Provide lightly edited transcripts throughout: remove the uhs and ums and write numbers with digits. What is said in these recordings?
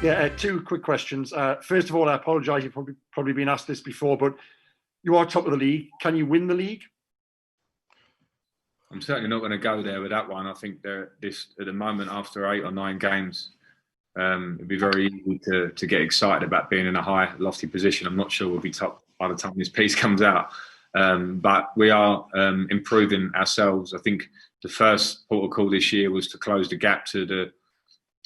Yeah, two quick questions. First of all, I apologise. You've probably been asked this before, but you are top of the league. Can you win the league? I'm certainly not going to go there with that one. I think this at the moment, after 8 or 9 games, it'd be very easy to get excited about being in a high, lofty position. I'm not sure we'll be top by the time this piece comes out, but we are improving ourselves. I think the first port of call this year was to close the gap to the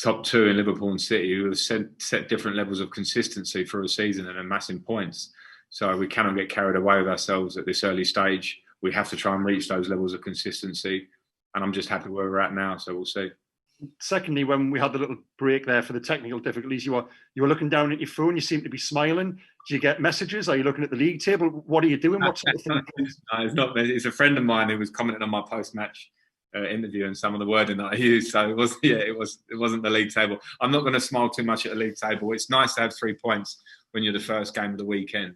top 2 in Liverpool and City, who have set different levels of consistency for a season and amassing points. So we cannot get carried away with ourselves at this early stage. We have to try and reach those levels of consistency, and I'm just happy where we're at now. So we'll see. Secondly, when we had the little break there for the technical difficulties, you were looking down at your phone. You seem to be smiling. Do you get messages? Are you looking at the league table? What are you doing? What sort of thing? No, it's not. It's a friend of mine who was commenting on my post-match interview and some of the wording that I used. So it was, it wasn't the league table. I'm not going to smile too much at the league table. It's nice to have 3 points when you're the first game of the weekend.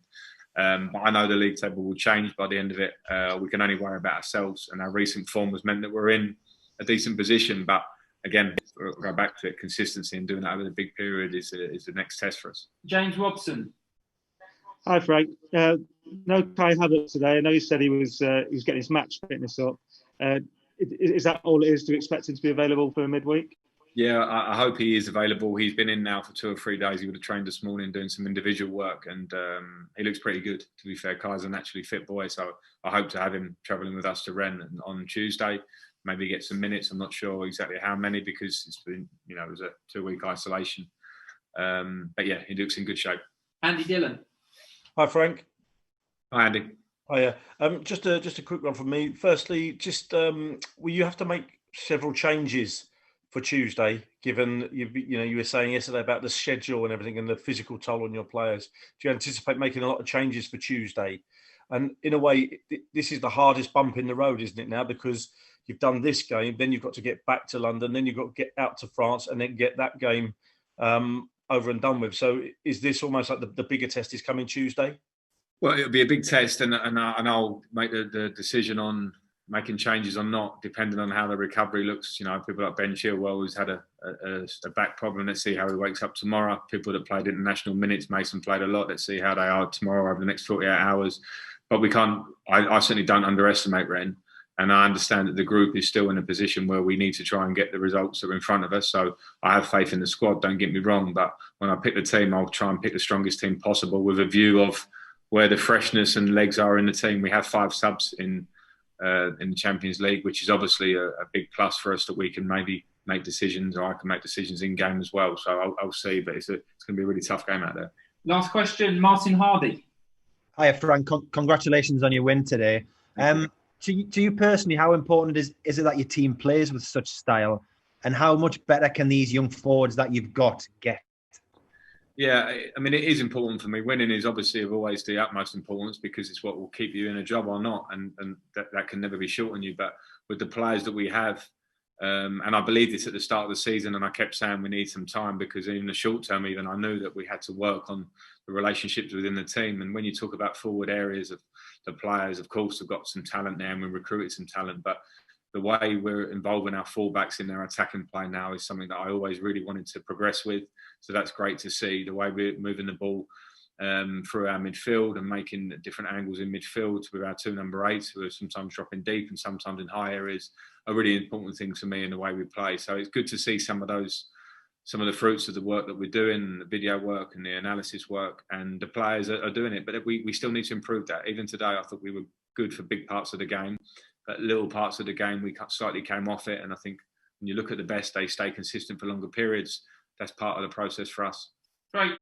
But I know the league table will change by the end of it. We can only worry about ourselves, and our recent form has meant that we're in a decent position. But again, we'll go back to it. Consistency and doing that over the big period is the next test for us. James Robson. Hi, Frank. No Kai Havertz today. I know you said he was getting his match fitness up. Is that all it is to expect him to be available for midweek? Yeah, I hope he is available. He's been in now for 2 or 3 days. He would have trained this morning doing some individual work, and he looks pretty good, to be fair. Kai's a naturally fit boy, so I hope to have him travelling with us to Rennes on Tuesday. Maybe get some minutes. I'm not sure exactly how many, because it's been, it was a 2-week isolation. But yeah, he looks in good shape. Andy Dillon. Hi, Frank. Hi, Andy. Hiya. Just a quick one from me. Firstly, will you have to make several changes for Tuesday, given you were saying yesterday about the schedule and everything and the physical toll on your players? Do you anticipate making a lot of changes for Tuesday? And in a way, this is the hardest bump in the road, isn't it now? Because you've done this game, then you've got to get back to London, then you've got to get out to France, and then get that game over and done with. So is this almost like the bigger test is coming Tuesday? Well, it'll be a big test, and I'll make the decision on making changes or not, depending on how the recovery looks. People like Ben Chilwell, who's had a back problem. Let's see how he wakes up tomorrow. People that played international minutes, Mason played a lot. Let's see how they are tomorrow over the next 48 hours. But we can't. I certainly don't underestimate Rennes, and I understand that the group is still in a position where we need to try and get the results that are in front of us. So I have faith in the squad. Don't get me wrong, but when I pick the team, I'll try and pick the strongest team possible with a view of where the freshness and legs are in the team. We have 5 subs in the Champions League, which is obviously a big plus for us, that we can maybe make decisions, or I can make decisions in game as well. So I'll see, but it's going to be a really tough game out there. Last question, Martin Hardy. Hi, Frank. Congratulations on your win today. To you personally, how important is it that your team plays with such style, and how much better can these young forwards that you've got get? Yeah, I mean, it is important for me. Winning is obviously of always the utmost importance, because it's what will keep you in a job or not, and that can never be short on you. But with the players that we have, and I believed this at the start of the season, and I kept saying we need some time, because in the short term, even I knew that we had to work on the relationships within the team. And when you talk about forward areas of the players, of course, we've got some talent there, and we recruited some talent, but the way we're involving our fullbacks in their attacking play now is something that I always really wanted to progress with. So that's great to see. The way we're moving the ball through our midfield and making different angles in midfield with our 2 number 8s, who are sometimes dropping deep and sometimes in high areas, are really important things for me in the way we play. So it's good to see some of the fruits of the work that we're doing, the video work and the analysis work, and the players are doing it. But we still need to improve that. Even today, I thought we were good for big parts of the game, but little parts of the game we slightly came off it. And I think when you look at the best, they stay consistent for longer periods. That's part of the process for us. Great.